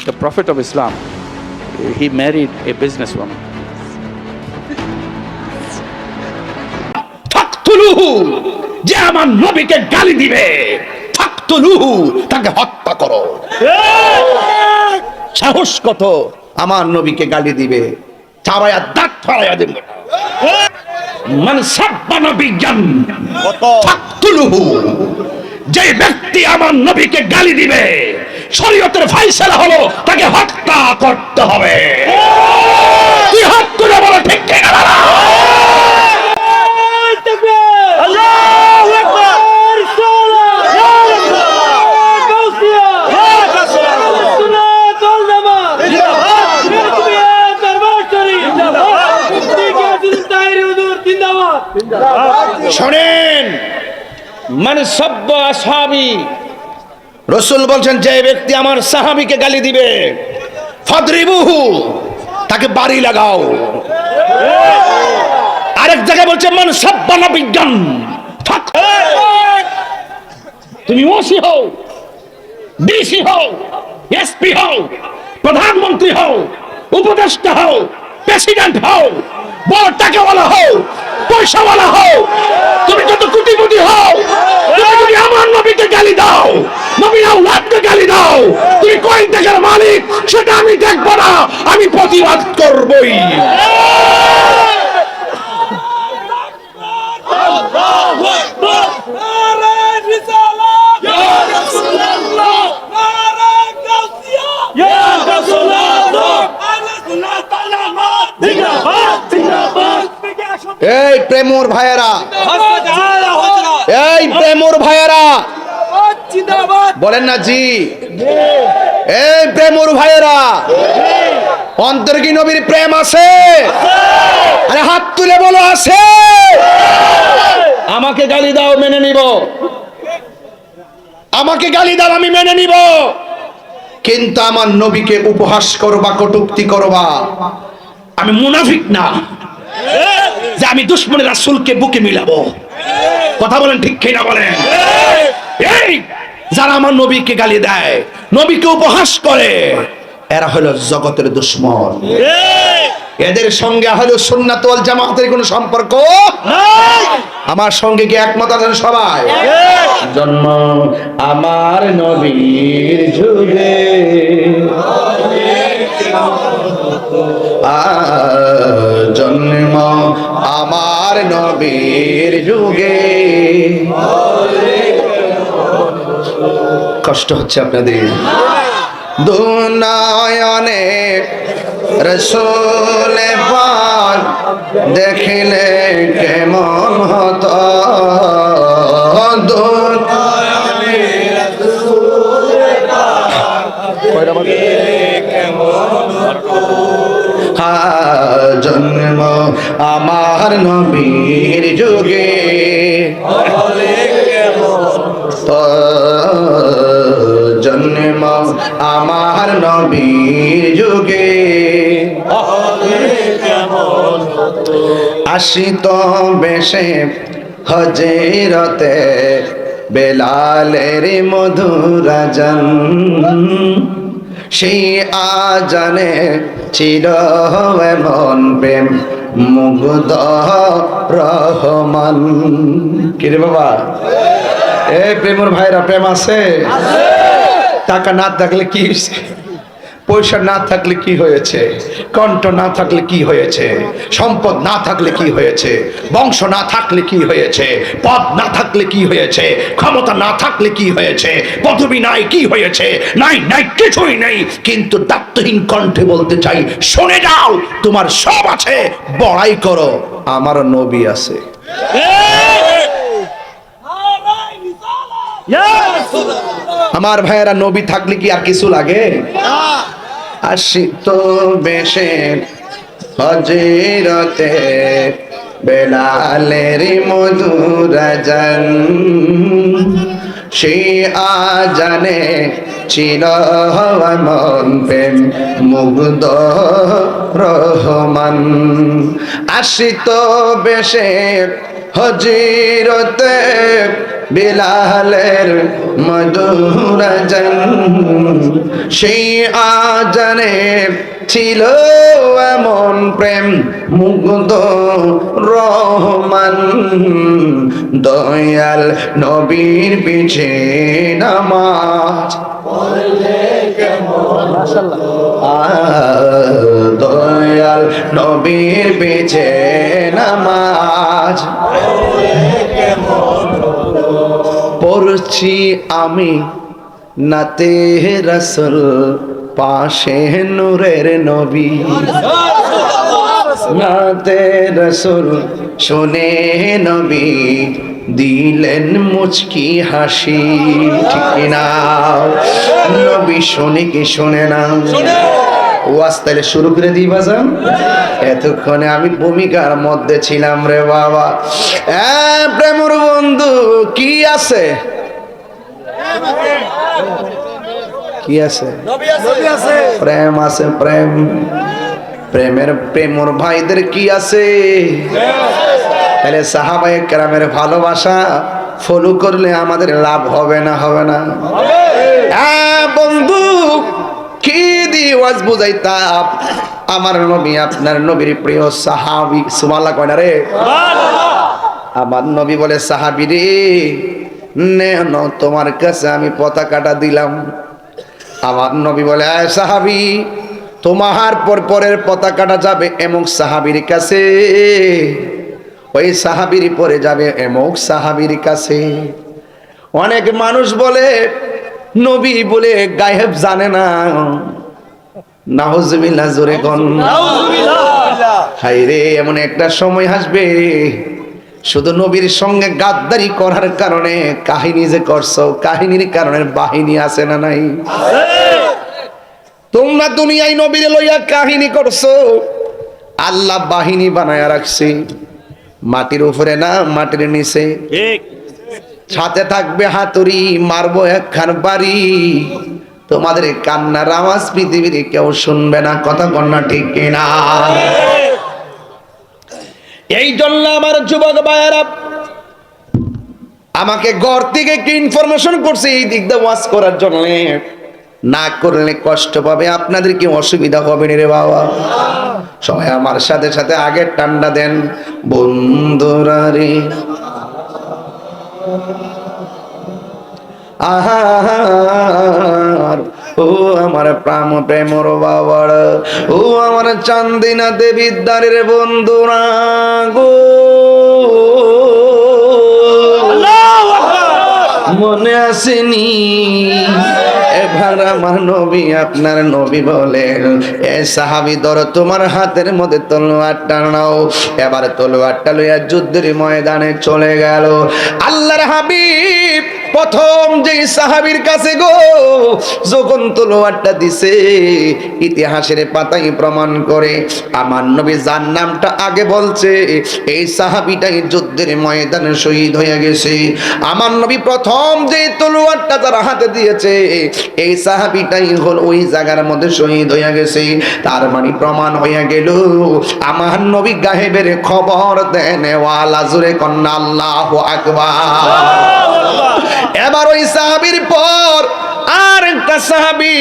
the Prophet of Islam, he married a businesswoman. ফাকতুলুহু, যে আমার নবীকে গালি দিবে, ফাকতুলুহু, তাকে হত্যা করো। সাহস কত আমার নবীকে গালি দিবে, চাবায়া দাঁত ফালাইয়া দেব। মান সাব্বা নবিয়ান ফাকতুলুহু, যে ব্যক্তি আমার নবীকে গালি দিবে, শরীয়তের ফয়সালা হলো তাকে হত্যা করতে হবে। তুই হাত তুলে বলো ঠিক কি না? শোনেন, মানে সব্য আসহাবি, রাসূল বলছেন যে ব্যক্তি আমার সাহাবীকে গালি দিবে, ফাদরিবুহু, তাকে বাড়ি লাগাও। আরেক জায়গায় বলছে মান সাব্বা নবিয়ান, তুমি ওসি হও, ডিসি হও, এসপি হও, প্রধানমন্ত্রী হও, উপদেষ্টা হও, প্রেসিডেন্ট হও, বড় টাকাওয়ালা হও, পয়সাওয়ালা হও, তুমি যত কোটিপতি হও, তুমি যদি আমার নবীকে গালি দাও, নবীর আওলাদকে গালি দাও, তুমি কয় টাকার মালিক সেটা আমি দেখবো না, আমি প্রতিবাদ করবই। এই প্রেমর ভাইয়েরা, এই প্রেমর ভাইয়েরা বলেন না জি। এই প্রেমর ভাইয়েরা, অন্তরে কি নবীর প্রেম আছে? আরে হাত তুলে বলো আছে। আমাকে গালি দাও, মেনে নিব। আমাকে গালি দাও, আমি মেনে নিব। কিন্তু আমার নবীকে উপহাস করবা, কটূক্তি করবা, আমি মুনাফিক না যে আমি দুশমনের রাসূলকে বুকে মিলাবো। কথা বলেন ঠিক কিনা বলেন? এই যারা আমার নবীকে গালি দেয়, নবীকে উপহাস করে, এরা হলো জগতের দুশমন। এদের সঙ্গে হলো সুন্নাত ওয়াল জামাতের কোনো সম্পর্ক নাই। আমার সঙ্গে কি একমত আছেন সবাই? জন্ম আমার নবীর যুগে, জন্ম আমার নবীর যুগে। কষ্ট হচ্ছে আপনাদের? দুনয়নে রাসূল পাক দেখিলে কেমন হতো, দুনয়নে রাসূল পাক কেমন হতো। জন্ম আমার নবীর যুগে, জন্ম আমার নবীর যুগে, আসিত বেশে হজরতে বেলালের মধুর আজান, সেই আজানে চির এমন প্রেম মুগ্ধ রহমান। কি রে বাবা, এ প্রেমর ভাইরা, প্রেম আছে? টাকা না থাকলে কি হয়েছে? পয়সা না থাকলে কি হয়েছে? কণ্ঠ না থাকলে কি হয়েছে? সম্পদ না থাকলে কি হয়েছে? বংশ না থাকলে কি হয়েছে? পদ না থাকলে কি হয়েছে? ক্ষমতা না থাকলে কি হয়েছে? পদবি নাই কি হয়েছে? নাই নাই কিছুই নেই। কিন্তু দায়িত্বহীন কণ্ঠে বলতে চাই, শুনে যাও, তোমার সব আছে, বড়াই করো, আমার নবী আছে। আমার ভাইয়েরা, নবী থাকলে কি আর কিছু লাগে? আসিত বেশে হজরতে বেলালের মধুর আজান, সেই আজানে ছিল মন প্রেম মুগ্ধ রহমান। আসিত বেশে হজিরতে বিলালের মধুর আজান, সেই আজানে ছিল এমন প্রেম মুগ্ধ রহমান, দয়াল নবীর পিছে নামাজ দয়াল নবীর পিছে নামাজ পড়ছি আমি নাতে রাসূল, পাশে নূরের নবী, নাতে রাসূল শুনে নবী দিলেন মুচকি হাসি, ঠিক না? নবী শুনে কি শুনে না? ওয়াজ তাহলে শুরু করে দিই বাজান। এতক্ষণে আমি ভূমিকার মধ্যে ছিলাম রে বাবা। প্রেমর বন্ধু কি আছে? কি আছে? প্রেম আছে, প্রেম। প্রেমের প্রেমর ভাইদের কি আছে? তাহলে সাহাবায়ে কেরামের ভালোবাসা ফলো করলে আমাদের লাভ হবে না? হবে না? বন্ধু কি দিয়ে ওয়াজ বুঝাইতাম? আমার নবী আপনার নবীর প্রিয় সাহাবী, সুবহানাল্লাহ কয় না রে? আমার নবী বলে সাহাবী রে, নেন তোমার কাছে আমি পতাকাটা দিলাম। আমার নবী বলে আয় সাহাবী, তোমার পরের পতাকাটা যাবে এমক সাহাবীর কাছে, ওই সাহাবীর পরে যাবে এমক সাহাবীর কাছে। অনেক মানুষ বলে নবী বলে গায়েব জানে না, নাউজুবিল্লাহ, জোরে কোন নাউজুবিল্লাহ। হায় রে, এমন একটা সময় আসবে শুধু নবীর সঙ্গে গাদ্দারি করার কারণে কাহিনী যে করছো, কাহিনীর কারণে বাহিনী আছে না নাই? তোমরা দুনিয়ায় নবীর লইয়া কাহিনী করছো, আল্লাহ বাহিনী বানায়া রাখছে, মাটির উপরে না মাটির নিচে, ঠিক সাথে থাকবে হাতুড়ি, মারবো একখান বাড়ি, তোমাদের কান্নার আওয়াজ পৃথিবীর কেউ শুনবে না। কথা কন্যা ঠিক কিনা? এই জন্য আমার যুবক ভাইয়েরা আমাকে ঘর থেকে কি ইনফরমেশন করছে এই দিক দিয়ে ওয়াজ করার জন্য, না করলে কষ্ট পাবে, আপনাদের কি অসুবিধা হবে না রে বাবা? সবাই আমার সাথে সাথে আগে টান্ডা দেন, বন্ধুরা রে আহার, ও আমার প্রাণ প্রেমর বাবার, ও আমার চান্দিনা দেবীর দ্বারের বন্ধুরা গো, মনে আসেনি এবার আমার নবী আপনার নবী বলেন, এ সাহাবী ধরো তোমার হাতের মধ্যে তলোয়ারটা নাও। এবার তলোয়ারটা লইয়া যুদ্ধের ময়দানে চলে গেল। আল্লাহর হাবিব প্রথম যে সাহাবীর কাছে গো যখন তলোয়ারটা দিছে, ইতিহাসের পাতায় প্রমাণ করে আমার নবী যার নামটা আগে বলছে এই সাহাবীটাই যুদ্ধের ময়দানে শহীদ হয়ে গেছে। আমার নবী প্রথম যে তলোয়ারটা তার হাতে দিয়েছে এই সাহাবীটাই হল ওই জায়গার মধ্যে শহীদ হয়ে গেছে। তার মানে প্রমাণ হয়ে গেল আমার নবী গায়েবের খবর দেন ওয়ালা, জোরে কন্না আল্লাহু আকবার। এবার ওই সাহাবীর পর আর একটা সাহাবী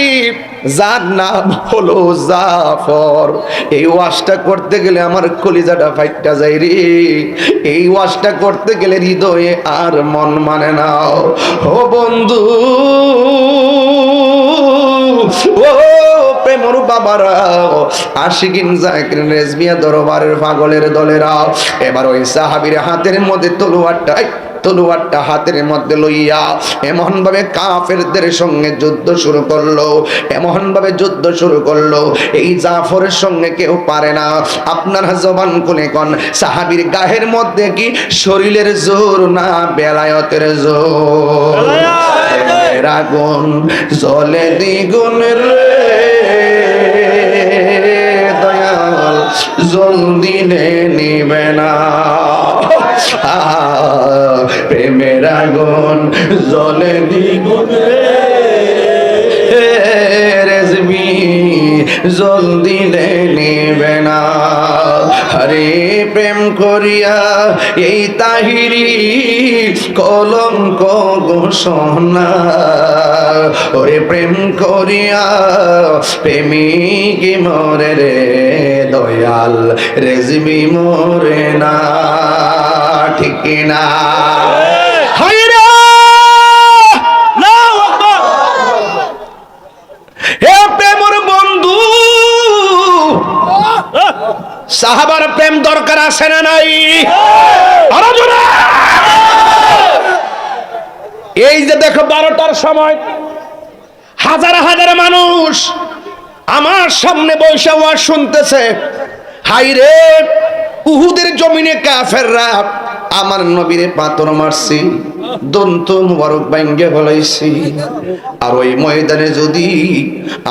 যার নাম হলো জাফর। এই ওয়াজটা করতে গেলে আমার কলিজাটা ফাইটটা যায় রে, এই ওয়াজটা করতে গেলে হৃদয়ে আর মন মানে না। ও বন্ধু, ও প্রেমর বাবারা, আশিকিন জাকিরিন রেজবিয়া দরবারের পাগলের দলেরা, এবার ওই সাহাবীর হাতের মধ্যে তলোয়ারটা হাতের মধ্যে লইয়া এমন ভাবে কাফেরদের সঙ্গে যুদ্ধ শুরু করলো, এমন ভাবে যুদ্ধ শুরু করলো এই জাফরের সঙ্গে কেউ পারে না। আপনারা জবান খুলে কোন সাহাবীর গায়ের মধ্যে কি শরীরের জোর না বেলায়েতের জোর? আগুন জ্বলে দ্বিগুণ রে দয়াল, জল দিলে নিবে না। প্রেমের আগুন জ্বলে দ্বিগুণ রে রেজবি জল দিলে নিবে না। আরে প্রেম করিয়া এই তাহিরি কলঙ্ক ঘোষণা, ওরে প্রেম করিয়া প্রেমিক মরে রে দয়াল, রেজবি মরে না, ঠিক না? হায়রে হে প্রেমর বন্ধু, সাহাবার প্রেম দরকার আছে না নাই? আরো জোরে! এই যে দেখো 12টার সময় হাজার হাজার মানুষ আমার সামনে বৈশা ওয়াজ শুনতেছে। হাই রে, উহুদের জমিনে কাফেররা আমার নবীরে পাথর মারছি, দন্ত মুবারক ভাঙ্গে ফলাইছি। আর ওই ময়দানে যদি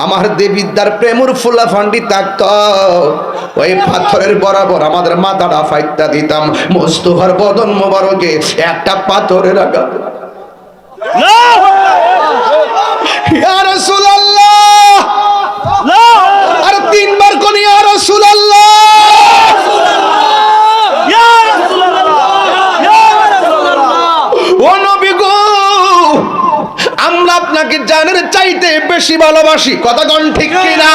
আমার দেবিদ্দার প্রেমর ফুলা ফান্ডি থাকত, ওই পাথরের বরাবর আমাদের মাথাটা ফাইটটা দিতাম, মোস্তফার বদন মুবারকে একটা পাথরের আঘাত। ইয়া রাসূলুল্লাহ, আর 3 বার কোন ইয়া রাসূলুল্লাহ, ইয়া রাসূলুল্লাহ। ও নবী গো, আমরা আপনাকে জানের চাইতে বেশি ভালোবাসি। কথা কোন ঠিক কিনা?